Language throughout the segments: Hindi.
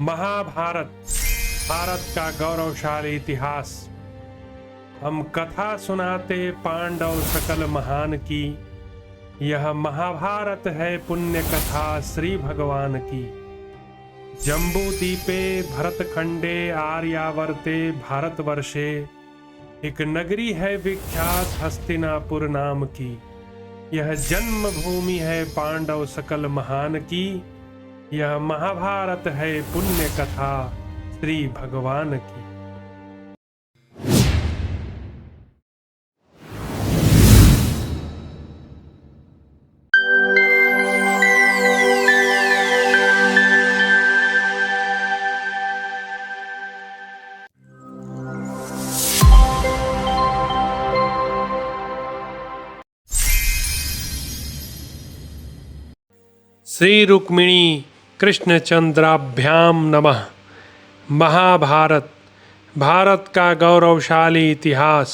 महाभारत भारत का गौरवशाली इतिहास। हम कथा सुनाते पांडव सकल महान की। यह महाभारत है पुण्य कथा श्री भगवान की। जम्बू दीपे भरतखंडे आर्यावर्ते भारतवर्षे एक नगरी है विख्यात हस्तिनापुर नाम की। यह जन्मभूमि है पांडव सकल महान की। यह महाभारत है पुण्य कथा श्री भगवान की। श्री रुक्मिणी कृष्णचंद्राभ्याम नमः। महाभारत भारत का गौरवशाली इतिहास।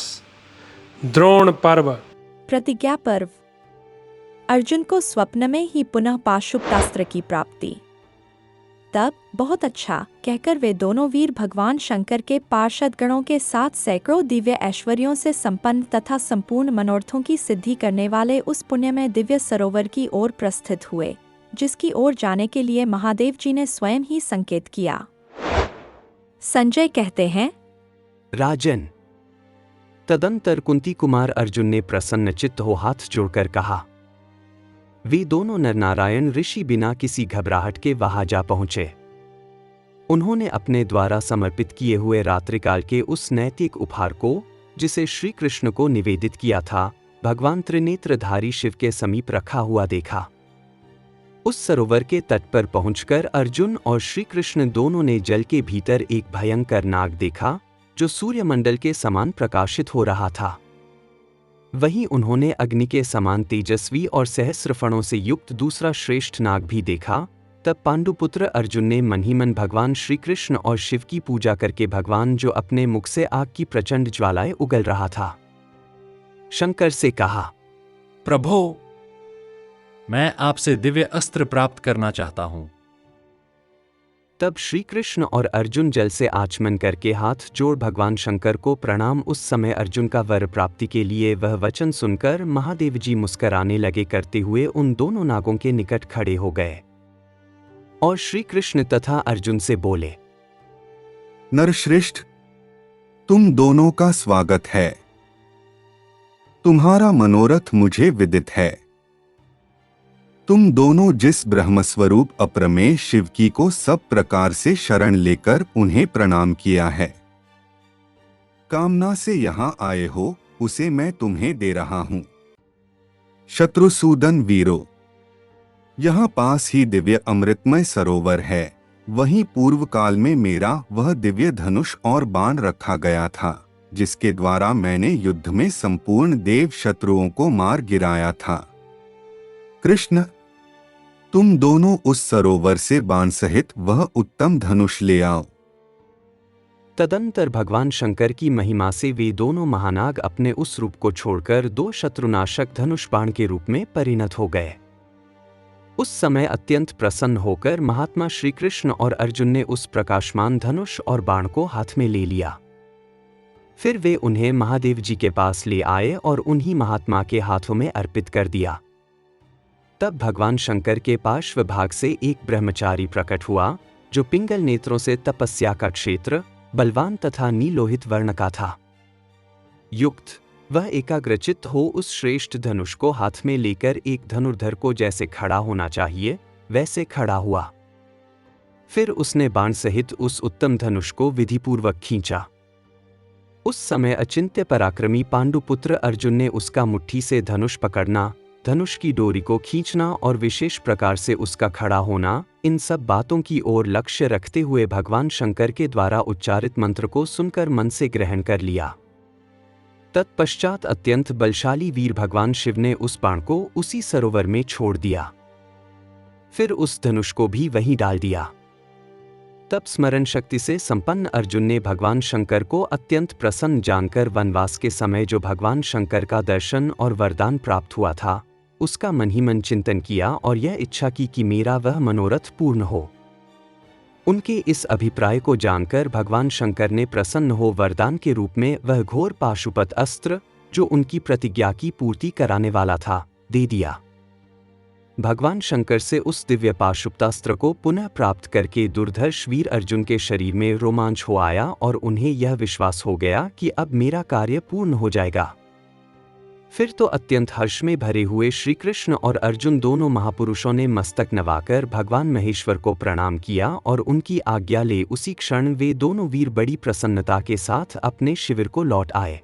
द्रोण पर्व। प्रतिज्ञा पर्व। अर्जुन को स्वप्न में ही पुनः पाशुपतास्त्र की प्राप्ति। तब बहुत अच्छा कहकर वे दोनों वीर भगवान शंकर के पार्षद गणों के साथ सैकड़ों दिव्य ऐश्वर्यों से संपन्न तथा संपूर्ण मनोरथों की सिद्धि करने वाले उस पुण्यमय दिव्य सरोवर की ओर प्रस्थित हुए, जिसकी ओर जाने के लिए महादेव जी ने स्वयं ही संकेत किया। संजय कहते हैं, राजन, तदंतर कुंती कुमार अर्जुन ने प्रसन्न चित्त हो हाथ जोड़कर कहा। वे दोनों नरनारायण ऋषि बिना किसी घबराहट के वहां जा पहुंचे। उन्होंने अपने द्वारा समर्पित किए हुए रात्रिकाल के उस नैतिक उपहार को, जिसे श्री कृष्ण को निवेदित किया था, भगवान त्रिनेत्रधारी शिव के समीप रखा हुआ देखा। उस सरोवर के तट पर पहुंचकर अर्जुन और श्री कृष्ण दोनों ने जल के भीतर एक भयंकर नाग देखा, जो सूर्यमंडल के समान प्रकाशित हो रहा था। वहीं उन्होंने अग्नि के समान तेजस्वी और सहस्रफणों से युक्त दूसरा श्रेष्ठ नाग भी देखा। तब पांडुपुत्र अर्जुन ने मन ही मन भगवान श्री कृष्ण और शिव की पूजा करके भगवान, जो अपने मुख से आग की प्रचंड ज्वालाएं उगल रहा था, शंकर से कहा, प्रभो, मैं आपसे दिव्य अस्त्र प्राप्त करना चाहता हूं। तब श्री कृष्ण और अर्जुन जल से आचमन करके हाथ जोड़ भगवान शंकर को प्रणाम। उस समय अर्जुन का वर प्राप्ति के लिए वह वचन सुनकर महादेव जी मुस्कराने लगे करते हुए उन दोनों नागों के निकट खड़े हो गए और श्री कृष्ण तथा अर्जुन से बोले, नरश्रेष्ठ, तुम दोनों का स्वागत है। तुम्हारा मनोरथ मुझे विदित है। तुम दोनों जिस ब्रह्मस्वरूप अप्रमेय शिव की को सब प्रकार से शरण लेकर उन्हें प्रणाम किया है, कामना से यहां आए हो, उसे मैं तुम्हें दे रहा हूं। शत्रुसूदन वीरो, यहां पास ही दिव्य अमृतमय सरोवर है। वहीं पूर्व काल में मेरा वह दिव्य धनुष और बाण रखा गया था, जिसके द्वारा मैंने युद्ध में संपूर्ण देव शत्रुओं को मार गिराया था। कृष्ण, तुम दोनों उस सरोवर से बाण सहित वह उत्तम धनुष ले आओ। तदंतर भगवान शंकर की महिमा से वे दोनों महानाग अपने उस रूप को छोड़कर दो शत्रुनाशक धनुष बाण के रूप में परिणत हो गए। उस समय अत्यंत प्रसन्न होकर महात्मा श्री कृष्ण और अर्जुन ने उस प्रकाशमान धनुष और बाण को हाथ में ले लिया। फिर वे उन्हें महादेव जी के पास ले आए और उन्हीं महात्मा के हाथों में अर्पित कर दिया। तब भगवान शंकर के पार्श्व भाग से एक ब्रह्मचारी प्रकट हुआ, जो पिंगल नेत्रों से तपस्या का क्षेत्र, बलवान तथा नीलोहित वर्ण का था। युक्त वह एकाग्रचित्त हो उस श्रेष्ठ धनुष को हाथ में लेकर एक धनुर्धर को जैसे खड़ा होना चाहिए वैसे खड़ा हुआ। फिर उसने बाण सहित उस उत्तम धनुष को विधिपूर्वक खींचा। उस समय अचिंत्य पराक्रमी पांडुपुत्र अर्जुन ने उसका मुट्ठी से धनुष पकड़ना, धनुष की डोरी को खींचना और विशेष प्रकार से उसका खड़ा होना, इन सब बातों की ओर लक्ष्य रखते हुए भगवान शंकर के द्वारा उच्चारित मंत्र को सुनकर मन से ग्रहण कर लिया। तत्पश्चात अत्यंत बलशाली वीर भगवान शिव ने उस बाण को उसी सरोवर में छोड़ दिया। फिर उस धनुष को भी वहीं डाल दिया। तब स्मरण शक्ति से संपन्न अर्जुन ने भगवान शंकर को अत्यंत प्रसन्न जानकर वनवास के समय जो भगवान शंकर का दर्शन और वरदान प्राप्त हुआ था, उसका मन ही मन चिंतन किया और यह इच्छा की कि मेरा वह मनोरथ पूर्ण हो। उनके इस अभिप्राय को जानकर भगवान शंकर ने प्रसन्न हो वरदान के रूप में वह घोर पाशुपत अस्त्र, जो उनकी प्रतिज्ञा की पूर्ति कराने वाला था, दे दिया। भगवान शंकर से उस दिव्य पाशुपतास्त्र को पुनः प्राप्त करके दुर्धर्ष वीर अर्जुन के शरीर में रोमांच हो आया और उन्हें यह विश्वास हो गया कि अब मेरा कार्य पूर्ण हो जाएगा। फिर तो अत्यंत हर्ष में भरे हुए श्री कृष्ण और अर्जुन दोनों महापुरुषों ने मस्तक नवाकर भगवान महेश्वर को प्रणाम किया और उनकी आज्ञा ले उसी क्षण वे दोनों वीर बड़ी प्रसन्नता के साथ अपने शिविर को लौट आए।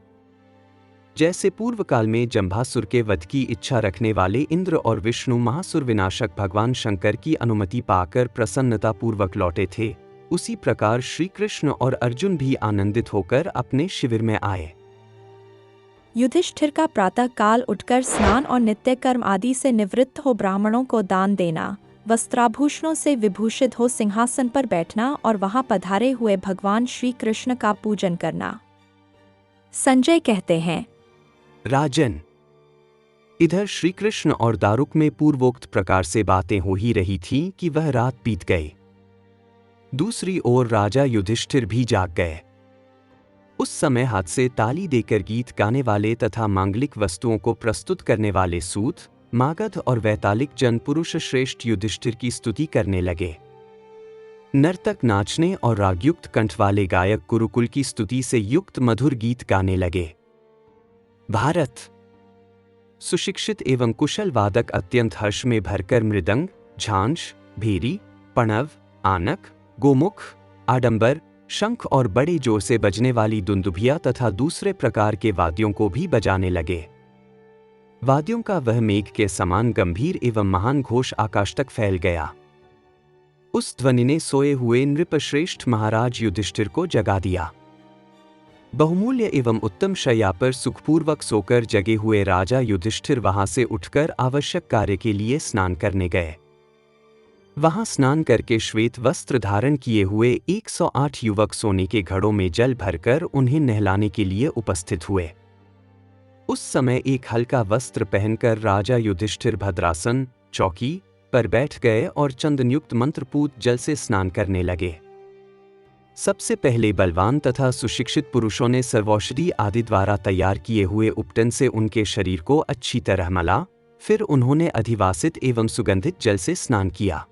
जैसे पूर्व काल में जंभासुर के वध की इच्छा रखने वाले इंद्र और विष्णु महासुर विनाशक भगवान शंकर की अनुमति पाकर प्रसन्नता पूर्वक लौटे थे, उसी प्रकार श्री कृष्ण और अर्जुन भी आनंदित होकर अपने शिविर में आए। युधिष्ठिर का प्रातः काल उठकर स्नान और नित्य कर्म आदि से निवृत्त हो ब्राह्मणों को दान देना, वस्त्राभूषणों से विभूषित हो सिंहासन पर बैठना और वहां पधारे हुए भगवान श्री कृष्ण का पूजन करना। संजय कहते हैं, राजन, इधर श्री कृष्ण और दारुक में पूर्वोक्त प्रकार से बातें हो ही रही थीं कि वह रात बीत गई। दूसरी ओर राजा युधिष्ठिर भी जाग गए। उस समय हाथ से ताली देकर गीत गाने वाले तथा मांगलिक वस्तुओं को प्रस्तुत करने वाले सूत, मागध और वैतालिक जन पुरुष श्रेष्ठ युधिष्ठिर की स्तुति करने लगे। नर्तक नाचने और रागयुक्त कंठ वाले गायक गुरुकुल की स्तुति से युक्त मधुर गीत गाने लगे। भारत, सुशिक्षित एवं कुशल वादक अत्यंत हर्ष में भरकर मृदंग, झांझ, भेरी, पणव, आनक, गोमुख, आडंबर, शंख और बड़े जोर से बजने वाली दुंदुभिया तथा दूसरे प्रकार के वाद्यों को भी बजाने लगे। वाद्यों का वह मेघ के समान गंभीर एवं महान घोष आकाश तक फैल गया। उस ध्वनि ने सोए हुए नृपश्रेष्ठ महाराज युधिष्ठिर को जगा दिया। बहुमूल्य एवं उत्तम शैया पर सुखपूर्वक सोकर जगे हुए राजा युधिष्ठिर वहां से उठकर आवश्यक कार्य के लिए स्नान करने गए। वहां स्नान करके श्वेत वस्त्र धारण किए हुए 108 युवक सोने के घड़ों में जल भरकर उन्हें नहलाने के लिए उपस्थित हुए। उस समय एक हल्का वस्त्र पहनकर राजा युधिष्ठिर भद्रासन, चौकी पर बैठ गए और चंदनयुक्त मंत्रपूत जल से स्नान करने लगे। सबसे पहले बलवान तथा सुशिक्षित पुरुषों ने सर्वौषधि आदि द्वारा तैयार किए हुए उपटन से उनके शरीर को अच्छी तरह मला, फिर उन्होंने अधिवासित एवं सुगंधित जल से स्नान किया।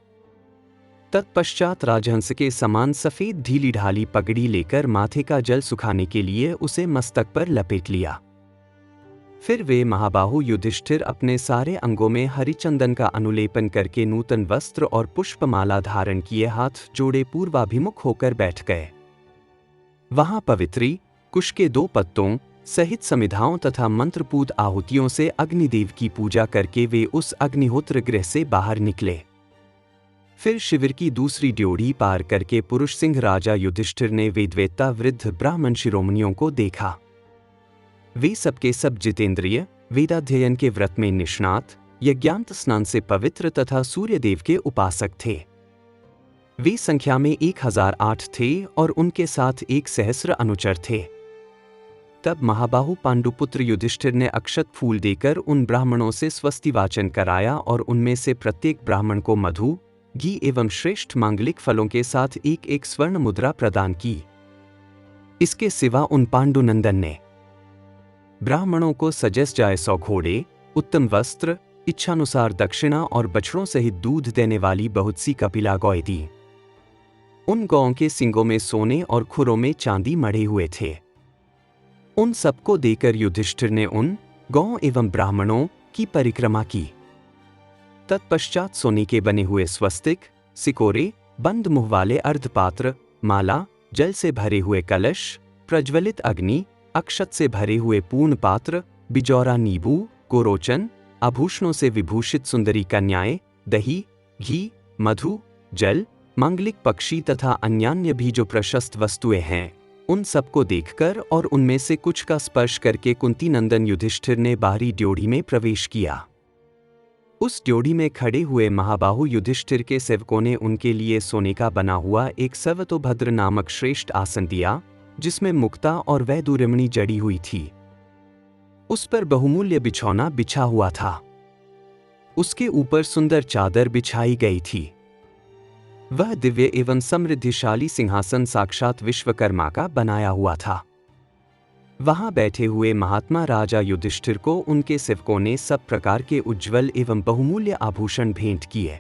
तत्पश्चात राजहंस के समान सफेद ढीली ढाली पगड़ी लेकर माथे का जल सुखाने के लिए उसे मस्तक पर लपेट लिया। फिर वे महाबाहु युधिष्ठिर अपने सारे अंगों में हरिचंदन का अनुलेपन करके नूतन वस्त्र और पुष्पमाला धारण किए हाथ जोड़े पूर्वाभिमुख होकर बैठ गए। वहां पवित्री कुश के 2 पत्तों सहित समिधाओं तथा मंत्रपूत आहुतियों से अग्निदेव की पूजा करके वे उस अग्निहोत्र गृह से बाहर निकले। फिर शिविर की दूसरी ड्योढ़ी पार करके पुरुष सिंह राजा युधिष्ठिर ने वेदवेत्ता वृद्ध ब्राह्मण शिरोमणियों को देखा। वे सबके सब जितेंद्रिय, वेदाध्ययन के व्रत में निष्णात, यज्ञांत स्नान से पवित्र तथा सूर्यदेव के उपासक थे। वे संख्या में 1008 थे और उनके साथ 1,000 अनुचर थे। तब महाबाहु पांडुपुत्र युधिष्ठिर ने अक्षत फूल देकर उन ब्राह्मणों से स्वस्ति वाचन कराया और उनमें से प्रत्येक ब्राह्मण को मधु, घी एवं श्रेष्ठ मांगलिक फलों के साथ 1-1 स्वर्ण मुद्रा प्रदान की। इसके सिवा उन पांडुनंदन ने ब्राह्मणों को सजस जाए 100 घोड़े, उत्तम वस्त्र, इच्छानुसार दक्षिणा और बछड़ों सहित दूध देने वाली बहुत सी कपिला गौएं दी। उन गौओं के सींगों में सोने और खुरों में चांदी मढ़े हुए थे। उन सबको देकर युधिष्ठिर ने उन गौओं एवं ब्राह्मणों की परिक्रमा की। तत्पश्चात सोने के बने हुए स्वस्तिक, सिकोरे, बंद मुंह वाले अर्धपात्र, माला, जल से भरे हुए कलश, प्रज्वलित अग्नि, अक्षत से भरे हुए पूर्ण पात्र, बिजौरा नींबू, गोरोचन, आभूषणों से विभूषित सुंदरी कन्याएं, दही, घी, मधु, जल, मांगलिक पक्षी तथा अन्यान्य भी जो प्रशस्त वस्तुएं हैं, उन सबको देखकर और उनमें से कुछ का स्पर्श करके कुंती नंदन युधिष्ठिर ने बाहरी ड्योढ़ी में प्रवेश किया। उस ड्योढ़ी में खड़े हुए महाबाहु युधिष्ठिर के सेवकों ने उनके लिए सोने का बना हुआ एक सर्वतोभद्र नामक श्रेष्ठ आसन दिया, जिसमें मुक्ता और वैदूरमणि जड़ी हुई थी। उस पर बहुमूल्य बिछौना बिछा हुआ था। उसके ऊपर सुंदर चादर बिछाई गई थी। वह दिव्य एवं समृद्धिशाली सिंहासन साक्षात विश्वकर्मा का बनाया हुआ था। वहां बैठे हुए महात्मा राजा युधिष्ठिर को उनके सेवकों ने सब प्रकार के उज्ज्वल एवं बहुमूल्य आभूषण भेंट किए।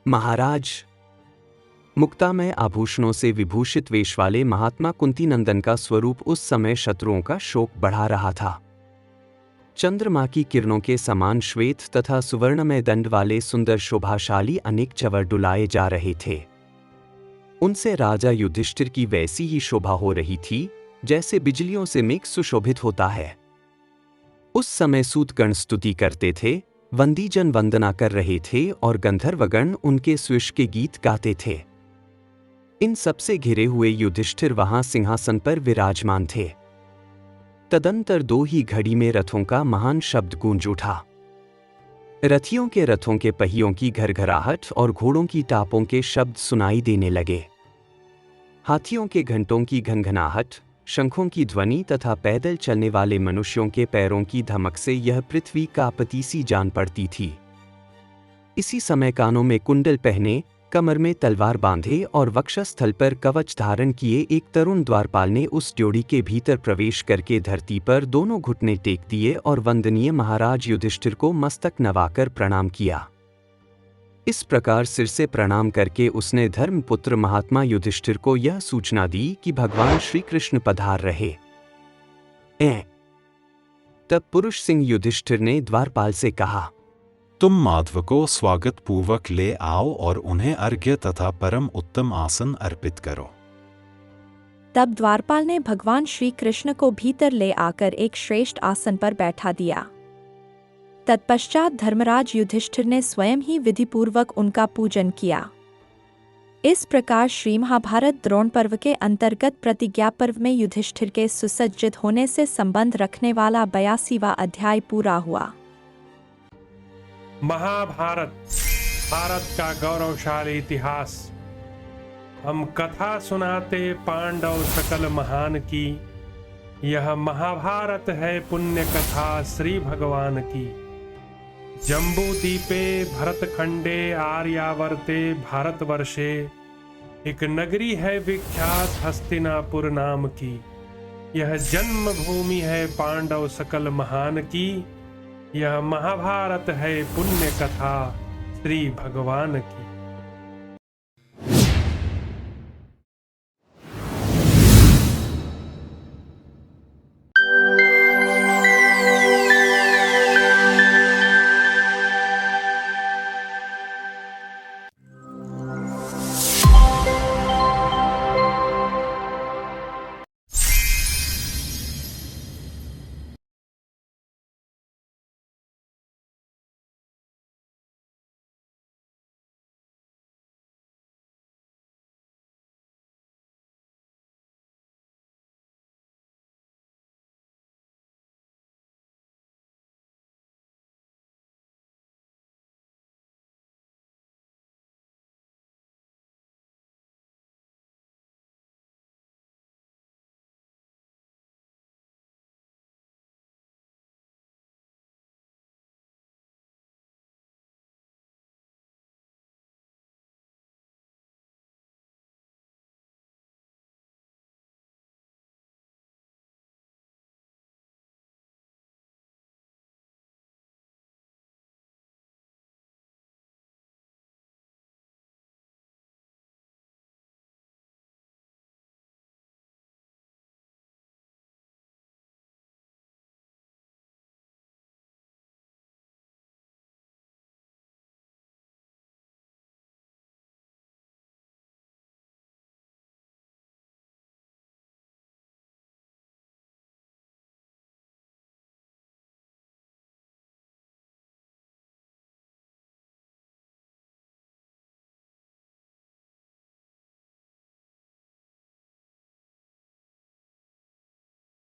महाराज, मुक्तामय आभूषणों से विभूषित वेश वाले महात्मा कुंतीनंदन का स्वरूप उस समय शत्रुओं का शोक बढ़ा रहा था। चंद्रमा की किरणों के समान श्वेत तथा सुवर्णमय दंड वाले सुंदर शोभाशाली अनेक चवर डुलाए जा रहे थे। उनसे राजा युधिष्ठिर की वैसी ही शोभा हो रही थी जैसे बिजलियों से मेघ सुशोभित होता है। उस समय सूतगण स्तुति करते थे, वंदीजन वंदना कर रहे थे और गंधर्वगण उनके स्विश के गीत गाते थे। इन सबसे घिरे हुए युधिष्ठिर वहां सिंहासन पर विराजमान थे। तदंतर 2 ही घड़ी में रथों का महान शब्द गूंज उठा। रथियों के रथों के पहियों की घरघराहट और घोड़ों की टापों के शब्द सुनाई देने लगे। हाथियों के घंटों की घनघनाहट, शंखों की ध्वनि तथा पैदल चलने वाले मनुष्यों के पैरों की धमक से यह पृथ्वी कांपती सी जान पड़ती थी। इसी समय कानों में कुंडल पहने, कमर में तलवार बांधे और वक्षस्थल पर कवच धारण किए एक तरुण द्वारपाल ने उस ड्योढ़ी के भीतर प्रवेश करके धरती पर दोनों घुटने टेक दिए और वंदनीय महाराज युधिष्ठिर को मस्तक नवाकर प्रणाम किया। इस प्रकार सिर से प्रणाम करके उसने धर्मपुत्र महात्मा युधिष्ठिर को यह सूचना दी कि भगवान श्री कृष्ण पधार रहे। तब पुरुष सिंह युधिष्ठिर ने द्वारपाल से कहा, तुम माधव को स्वागत पूर्वक ले आओ और उन्हें अर्घ्य तथा परम उत्तम आसन अर्पित करो। तब द्वारपाल ने भगवान श्री कृष्ण को भीतर ले आकर एक श्रेष्ठ आसन पर बैठा दिया। तत्पश्चात धर्मराज युधिष्ठिर ने स्वयं ही विधिपूर्वक उनका पूजन किया। इस प्रकार श्री महाभारत द्रोण पर्व के अंतर्गत प्रतिज्ञा पर्व में युधिष्ठिर के सुसज्जित होने से संबंध रखने वाला 82वां अध्याय पूरा हुआ। महाभारत, भारत का गौरवशाली इतिहास। हम कथा सुनाते पांडव सकल महान की, यह महाभारत है पुण्य कथा श्री भगवान की। जम्बू दीपे भरतखंडे आर्यावर्ते भारतवर्षे, एक नगरी है विख्यात हस्तिनापुर नाम की। यह जन्मभूमि है पांडव सकल महान की, यह महाभारत है पुण्य कथा श्री भगवान की।